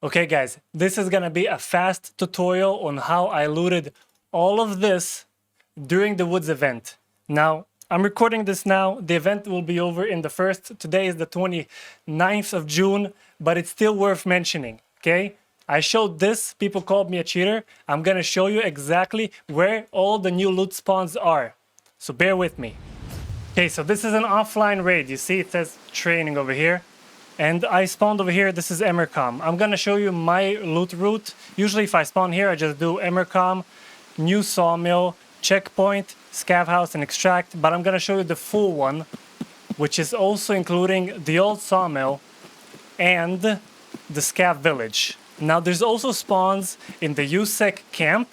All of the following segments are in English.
Okay guys, this is gonna be a fast tutorial on how I looted all of this during the Woods event. Now, I'm recording this now, the event will be over in the 1st, today is the 29th of June, but it's still worth mentioning, okay? I showed this, people called me a cheater, I'm gonna show you exactly where all the new loot spawns are, so bear with me. Okay, so this is an offline raid, you see it says training over here. And I spawned over here, this is Emercom. I'm gonna show you my loot route. Usually if I spawn here, I just do Emercom, new sawmill, checkpoint, scav house, and extract. But I'm gonna show you the full one, which is also including the old sawmill and the scav village. Now there's also spawns in the USEC camp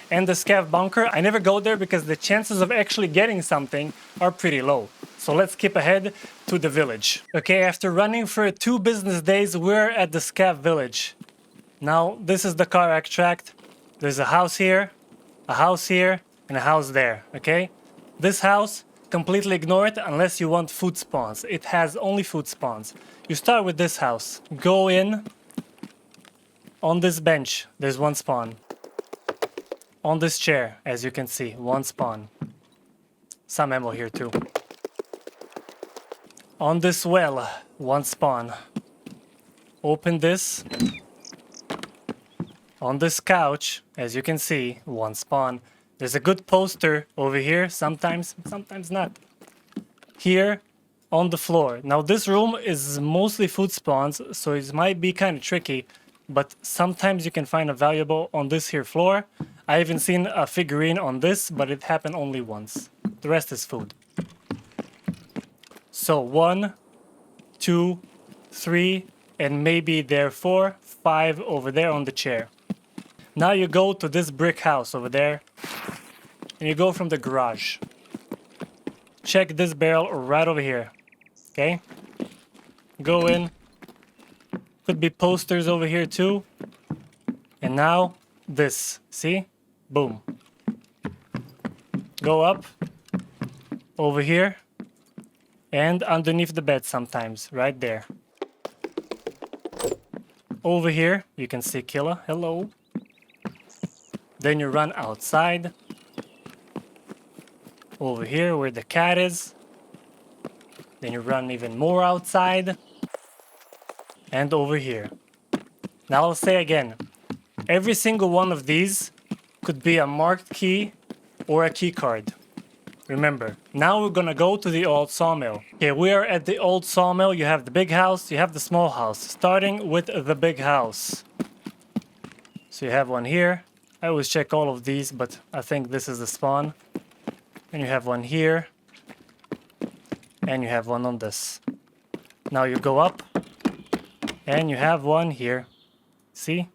and the scav bunker. I never go there because the chances of actually getting something are pretty low. So let's skip ahead to the village. Okay, after running for 2 business days, we're at the scav village. Now, this is the car extract. There's a house here, and a house there, okay? This house, completely ignore it unless you want food spawns. It has only food spawns. You start with this house. Go in. On this bench, there's 1 spawn. On this chair, as you can see, 1 spawn. Some ammo here too. On this well, 1 spawn. Open this. On this couch, as you can see, 1 spawn. There's a good poster over here, sometimes not. Here, on the floor. Now this room is mostly food spawns, so it might be kind of tricky, but sometimes you can find a valuable on this here floor. I even seen a figurine on this, but it happened only once. The rest is food. So 1, 2, 3, and maybe therefore 5 over there on the chair. Now you go to this brick house over there, and you go from the garage. Check this barrel right over here, okay? Go in. Could be posters over here too. And now this, see? Boom. Go up, over here. And underneath the bed sometimes, right there. Over here, you can see Killa, hello. Then you run outside. Over here where the cat is. Then you run even more outside. And over here. Now I'll say again, every single one of these could be a marked key or a key card. Remember, now we're gonna go to the old sawmill. Okay, we are at the old sawmill. You have the big house, you have the small house. Starting with the big house. So you have one here. I always check all of these, but I think this is the spawn. And you have one here. And you have one on this. Now you go up. And you have one here. See?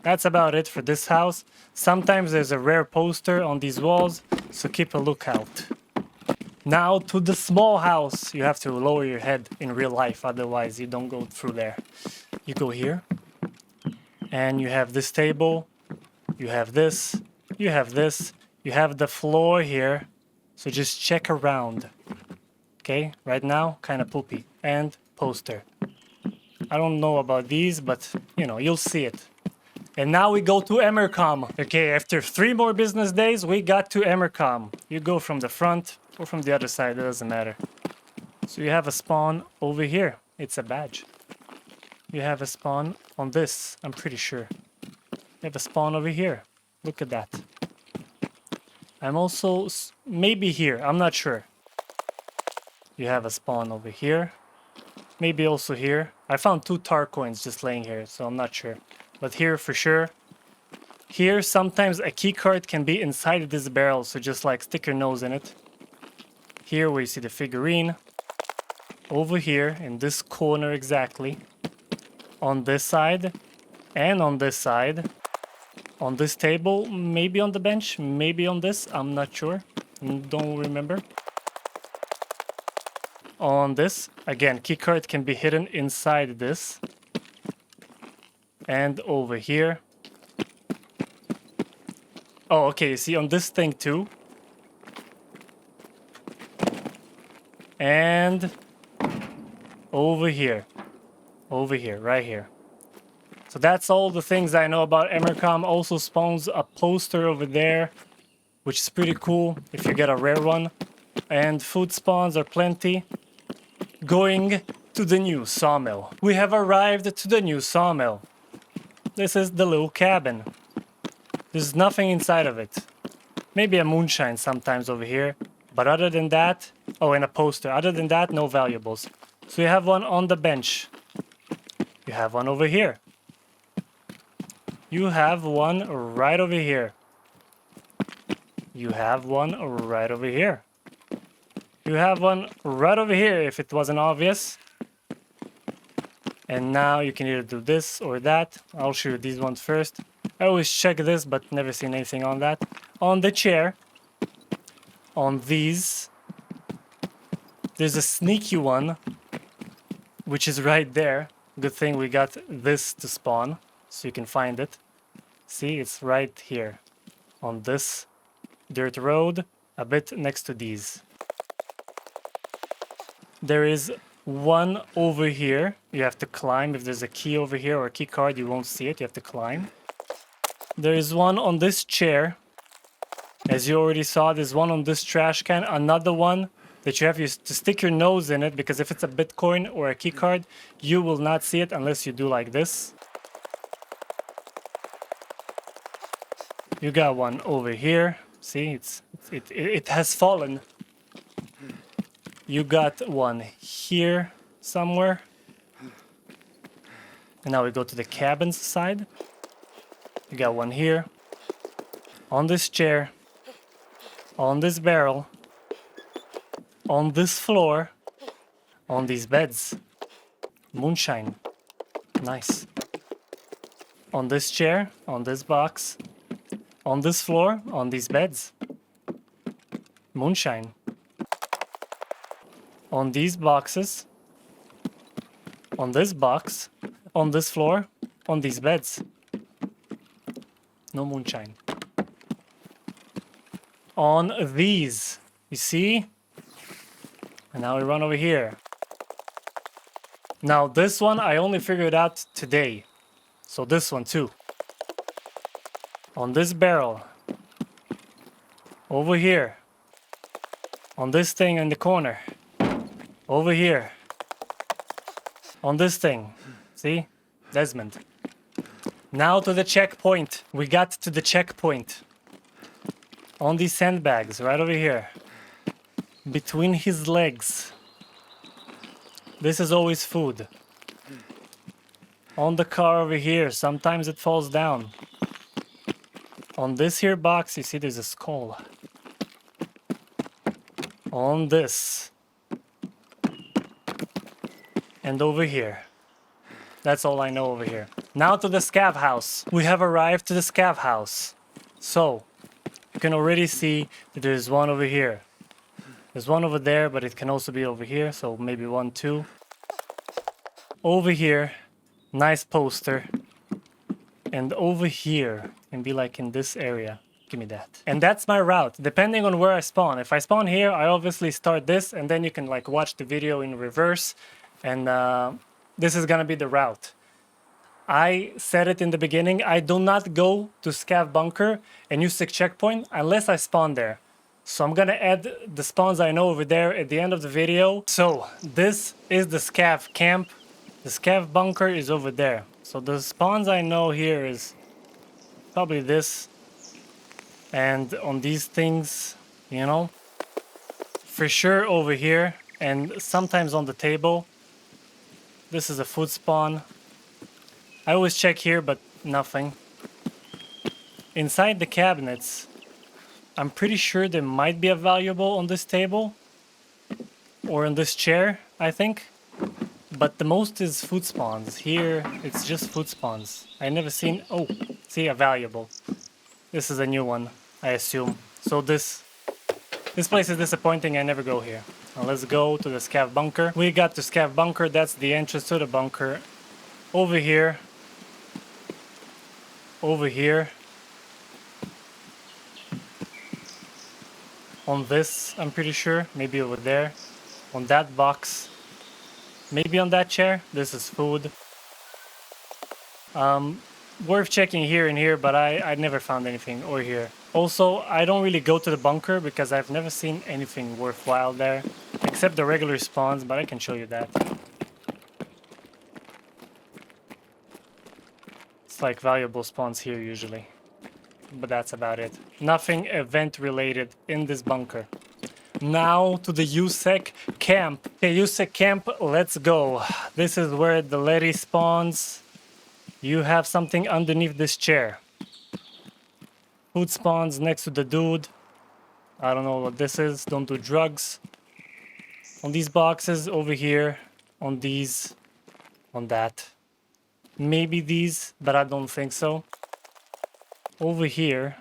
That's about it for this house. Sometimes there's a rare poster on these walls, so keep a lookout. Now to the small house. You have to lower your head in real life, otherwise you don't go through there. You go here. And you have this table. You have this. You have this. You have the floor here. So just check around. Okay, right now, kind of poopy. And poster. I don't know about these, but you know, you'll see it. And now we go to Emercom. Okay, after 3 more business days, we got to Emercom. You go from the front or from the other side, it doesn't matter. So you have a spawn over here. It's a badge. You have a spawn on this, I'm pretty sure. You have a spawn over here. Look at that. I'm also maybe here, I'm not sure. You have a spawn over here. Maybe also here. I found 2 tar coins just laying here, so I'm not sure. But here for sure. Here sometimes a key card can be inside this barrel, so just like stick your nose in it. Here where you see the figurine. Over here in this corner exactly. On this side. And on this side. On this table, maybe on the bench, maybe on this, I'm not sure. Don't remember. On this, again, keycard can be hidden inside this. And over here. Oh, okay, you see on this thing too. And over here. Over here, right here. So that's all the things I know about Emercom. Also spawns a poster over there, which is pretty cool if you get a rare one. And food spawns are plenty. Going to the new sawmill. We have arrived to the new sawmill. This is the little cabin. There's nothing inside of it. Maybe a moonshine sometimes over here. But other than that... Oh, and a poster. Other than that, no valuables. So you have one on the bench. You have one over here. You have one right over here. You have one right over here. You have one right over here if it wasn't obvious. And now you can either do this or that. I'll show you these ones first. I always check this, but never seen anything on that. On the chair. On these. There's a sneaky one, which is right there. Good thing we got this to spawn, so you can find it. See, it's right here. On this dirt road, a bit next to these. There is one over here. You have to climb. If there's a key over here or a key card, you won't see it. You have to climb. There is one on this chair. As you already saw, there's one on this trash can. Another one that you have to stick your nose in it, because if it's a Bitcoin or a key card, you will not see it unless you do like this. You got one over here. See, it has fallen. You got one here somewhere. And now we go to the cabin's side. You got one here. On this chair. On this barrel. On this floor. On these beds. Moonshine. Nice. On this chair. On this box. On this floor. On these beds. Moonshine. On these boxes. On this box. On this floor. On these beds. No moonshine. On these. You see? And now we run over here. Now this one I only figured out today. So this one too. On this barrel. Over here. On this thing in the corner. Over here. On this thing. See? Desmond. Now to the checkpoint. We got to the checkpoint. On these sandbags, right over here. Between his legs. This is always food. On the car over here, sometimes it falls down. On this here box, you see there's a skull. On this. And over here. That's all I know over here. Now to the scav house. We have arrived to the scav house. So, you can already see that there's one over here. There's one over there, but it can also be over here. So maybe 1, 2. Over here. Nice poster. And over here. Can be like in this area. Give me that. And that's my route, depending on where I spawn. If I spawn here, I obviously start this, and then you can like watch the video in reverse. And this is gonna be the route. I said it in the beginning, I do not go to scav bunker and use sick checkpoint unless I spawn there. So I'm gonna add the spawns I know over there at the end of the video. So this is the scav camp. The scav bunker is over there. So the spawns I know here is probably this. And on these things, you know, for sure over here and sometimes on the table. This is a food spawn. I always check here, but nothing. Inside the cabinets, I'm pretty sure there might be a valuable on this table. Or on this chair, I think. But the most is food spawns. Here, it's just food spawns. I never seen... Oh, see, a valuable. This is a new one, I assume. So this place is disappointing. I never go here. Now let's go to the scav bunker. We got to scav bunker. That's the entrance to the bunker. Over here. Over here. On this, I'm pretty sure. Maybe over there. On that box. Maybe on that chair. This is food. Worth checking here and here, but I never found anything or here. Also, I don't really go to the bunker because I've never seen anything worthwhile there, except the regular spawns, but I can show you that. It's like valuable spawns here usually, but that's about it. Nothing event related in this bunker. Now to the USEC camp. Okay, USEC camp, let's go. This is where the Letty spawns. You have something underneath this chair. Food spawns next to the dude. I don't know what this is. Don't do drugs. On these boxes over here. On these. On that. Maybe these, but I don't think so. Over here.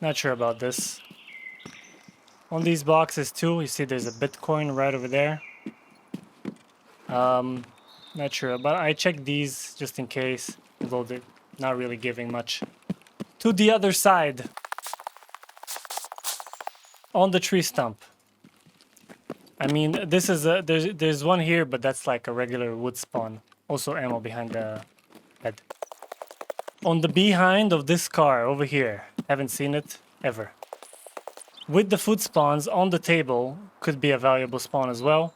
Not sure about this. On these boxes too. You see there's a Bitcoin right over there. Not sure, but I checked these just in case. Although they're not really giving much. To the other side. On the tree stump. I mean, this is a, there's one here, but that's like a regular wood spawn. Also ammo behind the head. On the behind of this car over here. Haven't seen it ever. With the food spawns on the table, could be a valuable spawn as well.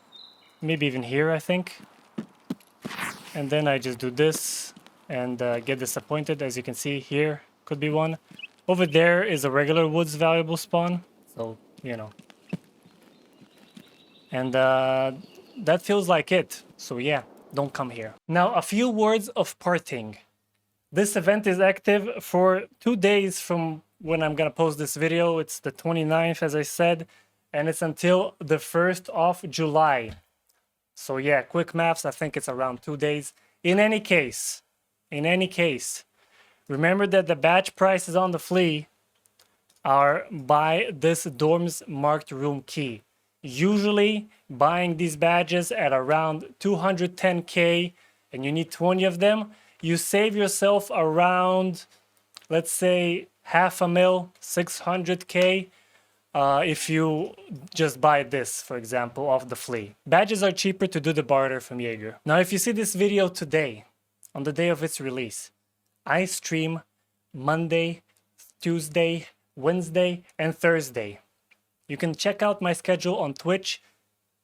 Maybe even here, I think. And then I just do this and get disappointed. As you can see here, could be one. Over there is a regular woods valuable spawn. So, you know. And that feels like it. So yeah, don't come here. Now, a few words of parting. This event is active for 2 days from when I'm gonna post this video. It's the 29th, as I said, and it's until the 1st of July. So yeah, quick maths, I think it's around 2 days. In any case, remember that the badge prices on the flea are by this dorms marked room key. Usually buying these badges at around 210k and you need 20 of them, you save yourself around, let's say, $500,000, 600k if you just buy this, for example, off the flea. Badges are cheaper to do the barter from Jaeger. Now, if you see this video today, on the day of its release, I stream Monday, Tuesday, Wednesday, and Thursday. You can check out my schedule on Twitch.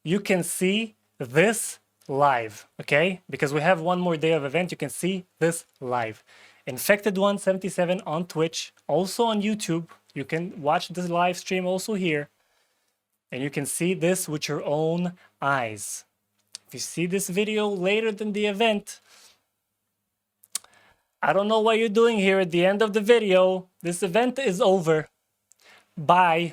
You can see this live, okay? Because we have one more day of event, you can see this live. Infected177 on Twitch, also on YouTube. You can watch this live stream also here. And you can see this with your own eyes. If you see this video later than the event, I don't know what you're doing here at the end of the video. This event is over. Bye.